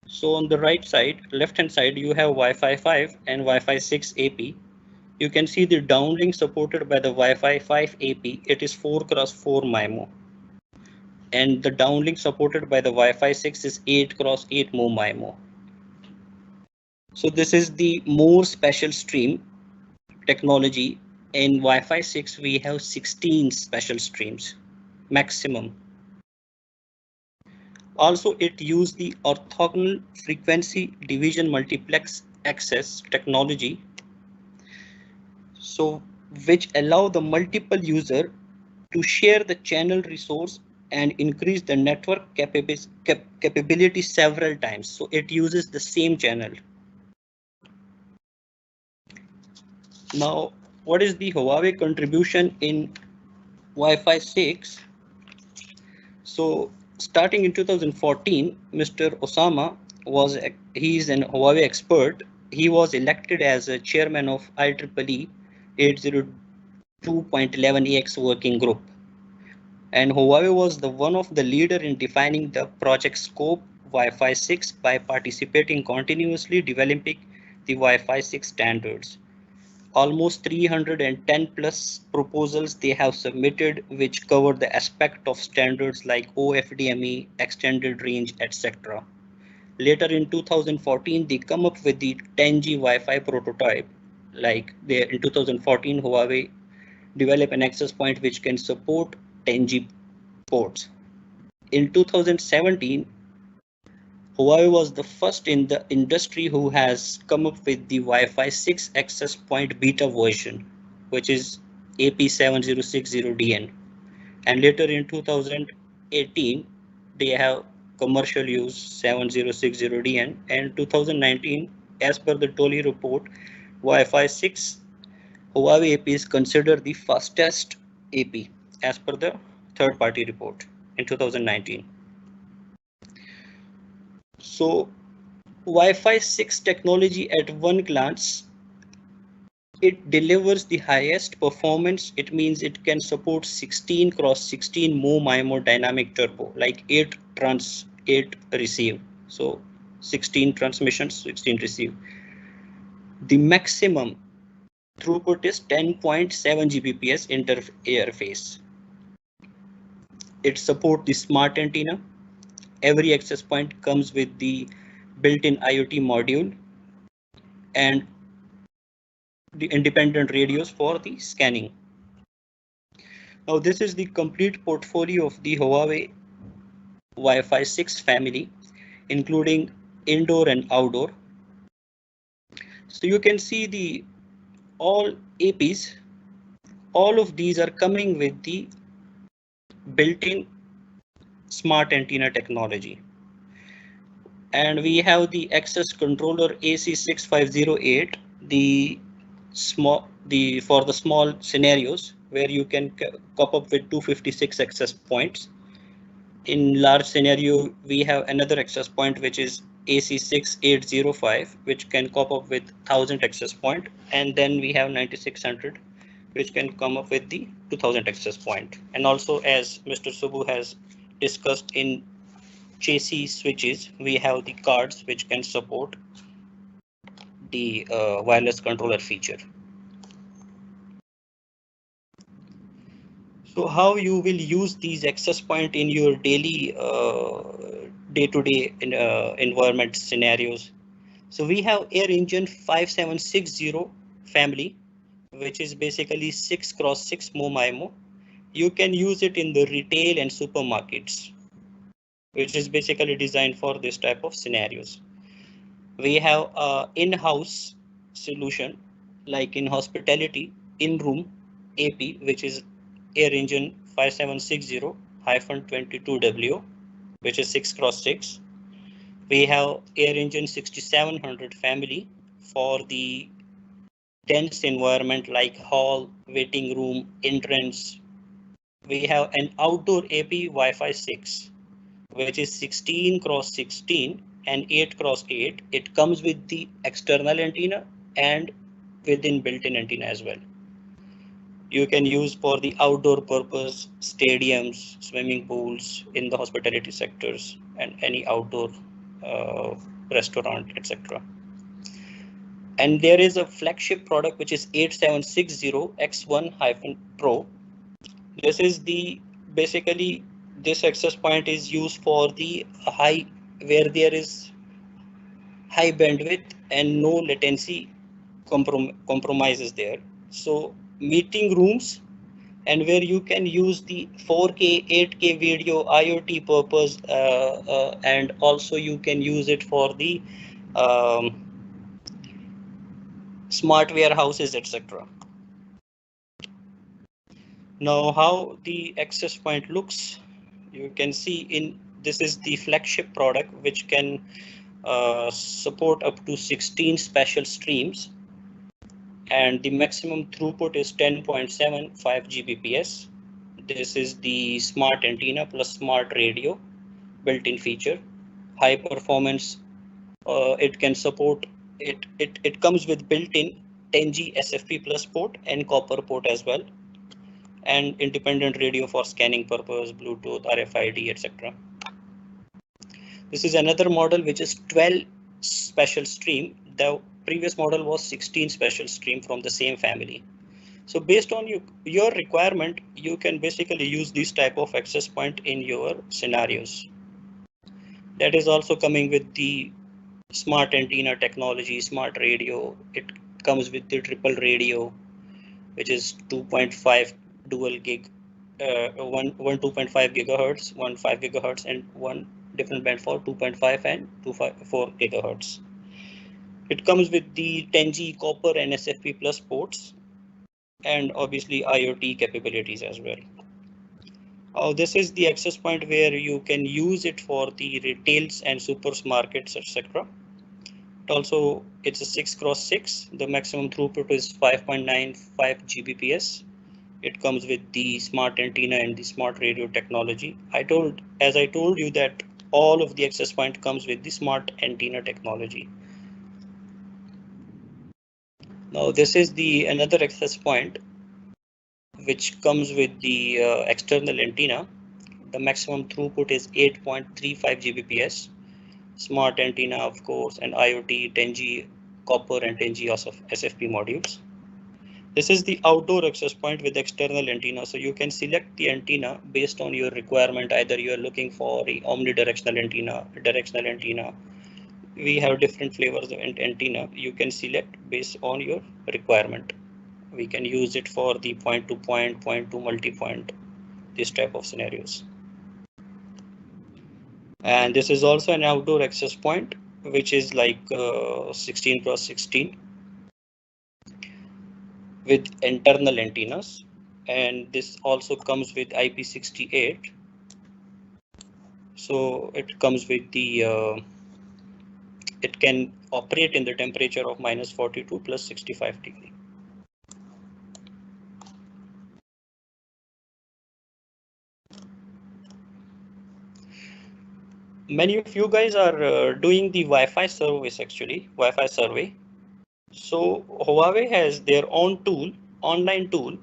So on the right side, left hand side, you have Wi-Fi 5 and Wi-Fi 6 AP. You can see the downlink supported by the Wi-Fi 5 AP. It is 4x4 MIMO. And the downlink supported by the Wi-Fi 6 is 8x8 MIMO. So this is the more special stream technology. In Wi-Fi 6, we have 16 special streams maximum. Also, it used the orthogonal frequency division multiplex access technology, so which allow the multiple user to share the channel resource and increase the network capability several times. So it uses the same channel. Now, what is the Huawei contribution in Wi-Fi 6? So starting in 2014, Mr. Osama he's an Huawei expert. He was elected as a chairman of IEEE 2.11ax working group. And Huawei was the one of the leader in defining the project scope Wi-Fi 6 by participating continuously developing the Wi-Fi 6 standards. Almost 310 plus proposals they have submitted, which cover the aspect of standards like OFDME, extended range, etc. Later in 2014, they come up with the 10G Wi-Fi prototype. Like in 2014, Huawei developed an access point which can support 10G ports. In 2017, Huawei was the first in the industry who has come up with the Wi-Fi 6 access point beta version, which is AP7060DN. And later in 2018, they have commercial use 7060DN, and 2019, as per the Dolly report, Wi-Fi 6 Huawei AP is considered the fastest AP as per the third-party report in 2019. So Wi-Fi 6 technology at one glance, it delivers the highest performance. It means it can support 16 cross 16 MIMO dynamic turbo, like 8 trans, 8 receive. So 16 transmissions, 16 receive. The maximum throughput is 10.7 Gbps interface. It supports the smart antenna. Every access point comes with the built-in IoT module and the independent radios for the scanning. Now this is the complete portfolio of the Huawei Wi-Fi 6 family, including indoor and outdoor. So you can see the all APs, all of these are coming with the built-in smart antenna technology. And we have the access controller AC6508, for the small scenarios where you can cop up with 256 access points. In large scenario, we have another access point which is AC6805, which can cop up with 1000 access point, and then we have 9600, which can come up with the 2000 access point. And also, as Mr. Subbu has discussed, in chassis switches, we have the cards which can support the wireless controller feature. So how you will use these access point in your daily day-to-day environment scenarios? So we have Air Engine 5760 family, which is basically 6 cross 6 MIMO. You can use it in the retail and supermarkets, which is basically designed for this type of scenarios. We have a in-house solution, like in hospitality, in-room AP, which is Air Engine 5760-22W, which is 6 cross 6. We have Air Engine 6700 family for the dense environment like hall, waiting room, entrance. We have an outdoor AP Wi-Fi 6, which is 16 cross 16 and 8 cross 8. It comes with the external antenna and within built-in antenna as well. You can use for the outdoor purpose, stadiums, swimming pools, in the hospitality sectors, and any outdoor restaurant, etc. And there is a flagship product which is 8760X1-Pro. This is the basically this access point is used for the high, where there is high bandwidth and no latency compromises there. So meeting rooms, and where you can use the 4K, 8K video IoT purpose, and also you can use it for the smart warehouses, etc. Now, how the access point looks, you can see in this is the flagship product which can support up to 16 special streams, and the maximum throughput is 10.75 Gbps. This is the smart antenna plus smart radio built-in feature. High performance, it can support it comes with built-in 10G SFP plus port and copper port as well. and independent radio for scanning purpose, Bluetooth, RFID, etc. This is another model which is 12 special stream. The previous model was 16 special stream from the same family. So based on your requirement, you can basically use this type of access point in your scenarios. That is also coming with the smart antenna technology, smart radio. It comes with the triple radio, which is 2.5 dual gig, one 2.5 gigahertz, one 5 gigahertz, and one different band for 2.5 and 2.4 gigahertz. It comes with the 10G copper and SFP plus ports, and obviously IoT capabilities as well. This is the access point where you can use it for the retails and supermarkets, etc. Also, it's a 6x6. The maximum throughput is 5.95 Gbps. It comes with the smart antenna and the smart radio technology. As I told you that all of the access point comes with the smart antenna technology. Now this is another access point which comes with the external antenna. The maximum throughput is 8.35 Gbps. Smart antenna, of course, and IoT, 10G copper and 10G SFP modules. This is the outdoor access point with external antenna. So you can select the antenna based on your requirement. Either you are looking for a omnidirectional antenna, directional antenna. We have different flavors of antenna. You can select based on your requirement. We can use it for the point to point, point to multi-point, this type of scenarios. And this is also an outdoor access point, which is like 16x16 with internal antennas. And this also comes with IP68. So it comes with the, it can operate in the temperature of -42 plus 65 degree. Many of you guys are doing the Wi-Fi service, actually, Wi-Fi survey. So Huawei has their own tool, online tool,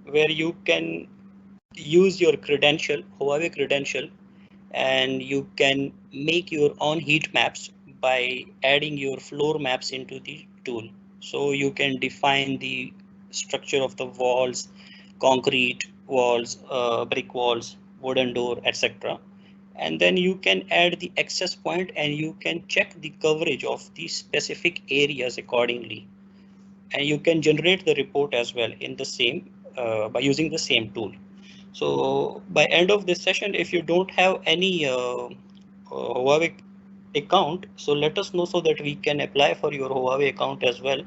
where you can use your credential, Huawei credential, and you can make your own heat maps by adding your floor maps into the tool. So you can define the structure of the walls, concrete walls, brick walls, wooden door, etc. And then you can add the access point and you can check the coverage of the specific areas accordingly. And you can generate the report as well in the same by using the same tool. So by end of this session, if you don't have any Huawei account, so let us know so that we can apply for your Huawei account as well.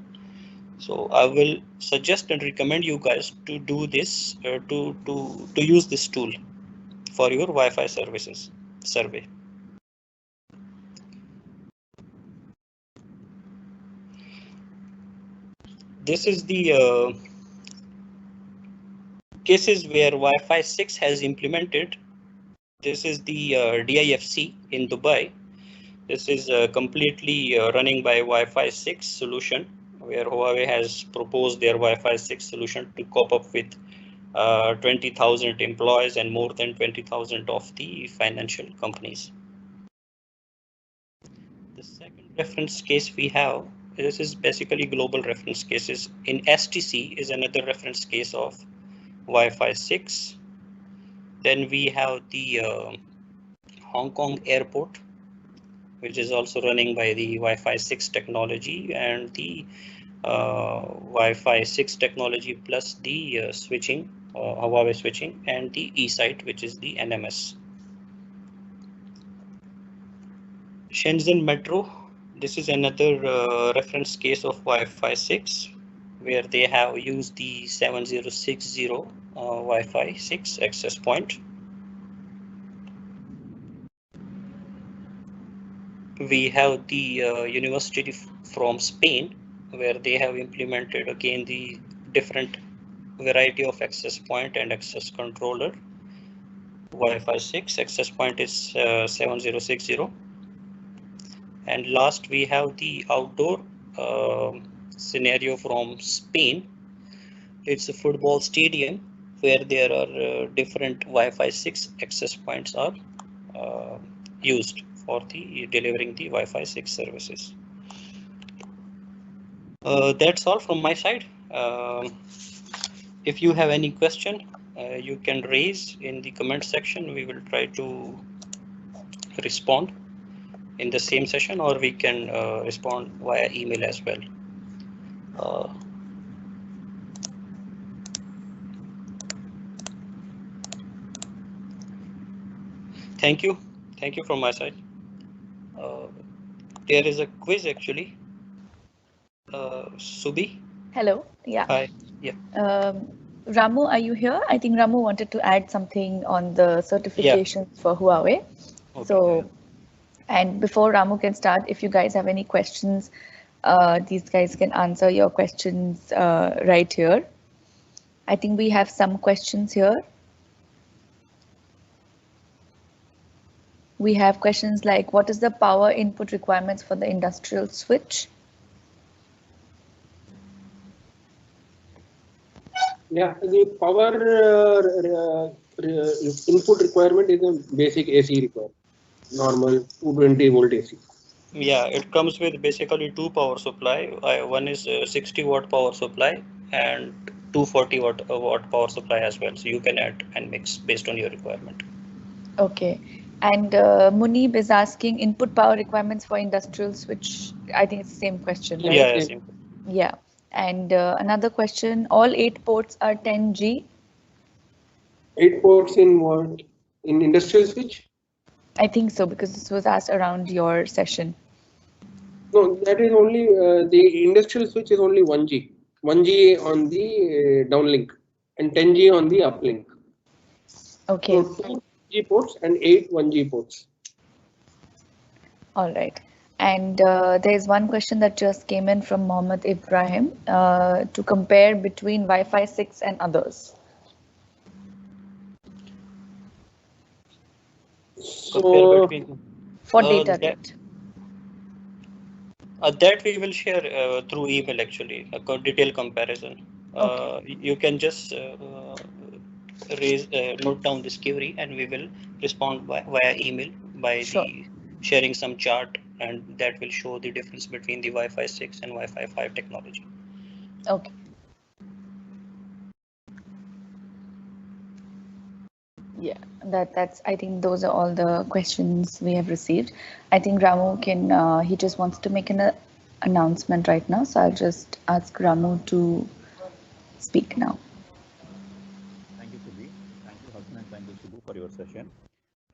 So I will suggest and recommend you guys to do this, to use this tool for your Wi-Fi services survey. This is the cases where Wi-Fi 6 has implemented. This is the DIFC in Dubai. This is completely running by Wi-Fi 6 solution, where Huawei has proposed their Wi-Fi 6 solution to cope up with 20,000 employees and more than 20,000 of the financial companies. The second reference case we have, this is basically global reference cases. In STC is another reference case of Wi-Fi 6. Then we have the Hong Kong airport, which is also running by the Wi-Fi 6 technology, and the Wi-Fi 6 technology plus the switching, Huawei switching, and the eSite, which is the NMS. Shenzhen Metro, this is another reference case of Wi-Fi 6, where they have used the 7060 Wi-Fi 6 access point. We have the university from Spain, where they have implemented again the different variety of access point and access controller. Wi-Fi 6 access point is 7060. And last we have the outdoor scenario from Spain. It's a football stadium where there are different Wi-Fi 6 access points are used for the delivering the Wi-Fi 6 services. That's all from my side. If you have any question, you can raise in the comment section. We will try to respond in the same session, or we can respond via email as well. Thank you from my side. There is a quiz actually. Subi. Hello. Yeah. Hi. Yeah. Ramu, are you here? I think Ramu wanted to add something on the certifications for Huawei. Okay. So, and before Ramu can start, if you guys have any questions, these guys can answer your questions right here. I think we have some questions here. We have questions like, what is the power input requirements for the industrial switch? Yeah, the power input requirement is a basic AC requirement, normal 220 volt AC. Yeah, it comes with basically two power supply. One is 60 watt power supply and 240 watt power supply as well. So you can add and mix based on your requirement. Okay. And Munib is asking input power requirements for industrial switch. I think it's the same question, right? Yeah, same. Yeah. And another question, all 8 ports are 10G? 8 ports in what? In industrial switch? I think so, because this was asked around your session. No, that is only, the industrial switch is only 1G. 1G on the downlink and 10G on the uplink. Okay. So 2G ports and 8 1G ports. All right. And there's one question that just came in from Mohammed Ibrahim to compare between Wi-Fi 6 and others. So for data rate. That we will share through email actually, a detailed comparison. Okay. You can just note down this query and we will respond via email by the sharing some chart, and that will show the difference between the Wi-Fi 6 and Wi-Fi 5 technology. Okay. Yeah, that's, I think those are all the questions we have received. I think Ramu can, he just wants to make an announcement right now. So I'll just ask Ramu to speak now. Thank you, Subi. Thank you, Hassan, and thank you, Subbu, for your session.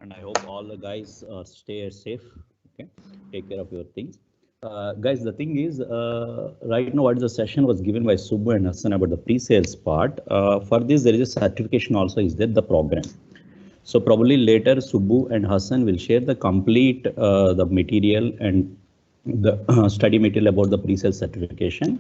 And I hope all the guys stay safe. Okay, take care of your things. Guys, the thing is, right now, what is the session was given by Subbu and Hassan about the pre-sales part. For this, there is a certification also is there, the program. So probably later, Subbu and Hassan will share the complete the material and the study material about the pre-sales certification.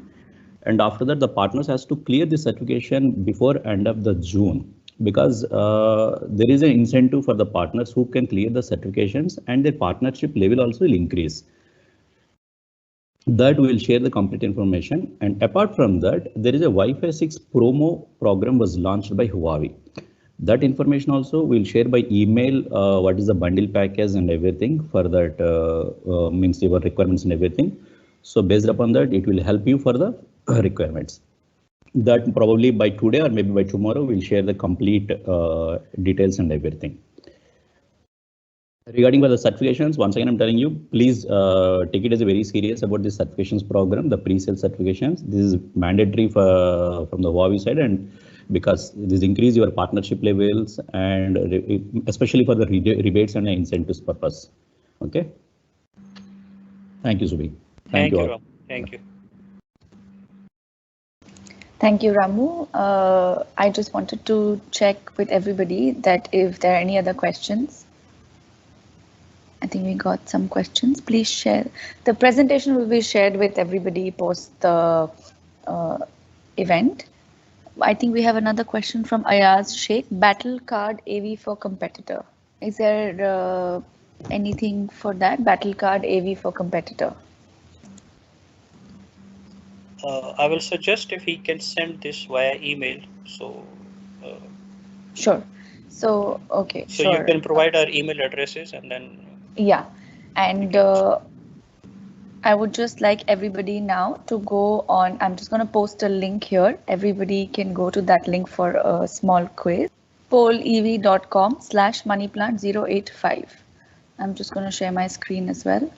And after that, the partners has to clear the certification before end of the June, because there is an incentive for the partners who can clear the certifications, and their partnership level also will increase. That we will share the complete information. And apart from that, there is a Wi-Fi 6 promo program was launched by Huawei. That information also we'll share by email, what is the bundle package and everything for that means your requirements and everything. So based upon that, it will help you for the requirements. That probably by today or maybe by tomorrow, we'll share the complete details and everything. Regarding the certifications, once again, I'm telling you, please take it as a very serious about this certifications program, the pre-sale certifications. This is mandatory for from the Huawei side, and because this increase your partnership levels and especially for the rebates and incentives purpose. Okay. Thank you, Subi. Thank you all. Thank you. Thank you, Ramu. I just wanted to check with everybody that if there are any other questions. I think we got some questions. Please share. The presentation will be shared with everybody post the event. I think we have another question from Ayaz Sheikh. Battle card AV for competitor. Is there anything for that? Battle card AV for competitor. I will suggest if he can send this via email, so Sure. So, okay, So sure. you can provide our email addresses and then. Yeah. And I would just like everybody now to go on. I'm just going to post a link here. Everybody can go to that link for a small quiz. pollev.com/moneyplant085. I'm just going to share my screen as well.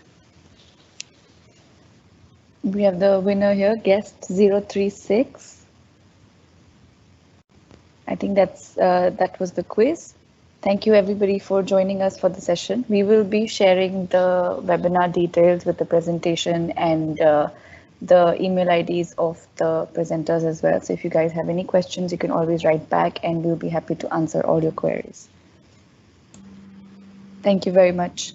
We have the winner here, guest 036. I think that was the quiz. Thank you everybody for joining us for the session. We will be sharing the webinar details with the presentation and the email IDs of the presenters as well. So if you guys have any questions, you can always write back and we'll be happy to answer all your queries. Thank you very much.